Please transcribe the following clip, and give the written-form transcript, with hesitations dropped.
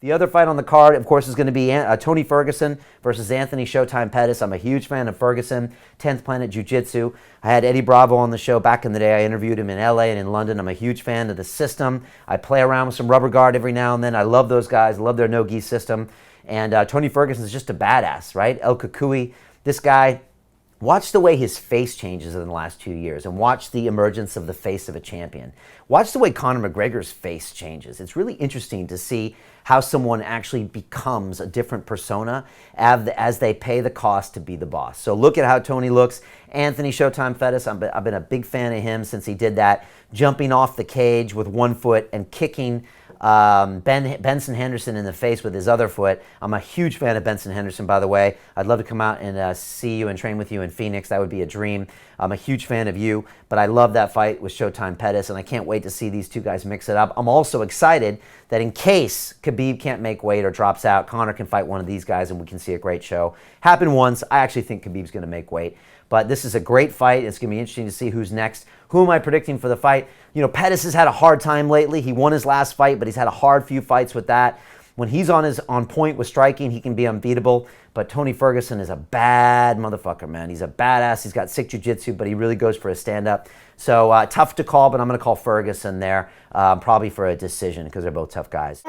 The other fight on the card, of course, is going to be Tony Ferguson versus Anthony Showtime Pettis. I'm a huge fan of Ferguson, 10th Planet Jiu-Jitsu. I had Eddie Bravo on the show back in the day. I interviewed him in LA and in London. I'm a huge fan of the system. I play around with some rubber guard every now and then. I love those guys. I love their no-gi system. And Tony Ferguson is just a badass, right? El Kukui, this guy. Watch the way his face changes in the last 2 years and watch the emergence of the face of a champion. Watch the way Conor McGregor's face changes. It's really interesting to see how someone actually becomes a different persona as they pay the cost to be the boss. So look at how Tony looks. Anthony Showtime Pettis, I've been a big fan of him since he did that, jumping off the cage with one foot and kicking Benson Henderson in the face with his other foot. I'm a huge fan of Benson Henderson, by the way. I'd love to come out and see you and train with you in Phoenix. That would be a dream. I'm a huge fan of you, but I love that fight with Showtime Pettis, and I can't wait to see these two guys mix it up. I'm also excited that in case Khabib can't make weight or drops out, Conor can fight one of these guys and we can see a great show. Happened once. I actually think Khabib's going to make weight. But this is a great fight. It's going to be interesting to see who's next. Who am I predicting for the fight? You know, Pettis has had a hard time lately. He won his last fight, but he's had a hard few fights with that. When he's on point with striking, he can be unbeatable. But Tony Ferguson is a bad motherfucker, man. He's a badass. He's got sick jiu-jitsu, but he really goes for a stand-up. So tough to call, but I'm going to call Ferguson there, probably for a decision because they're both tough guys.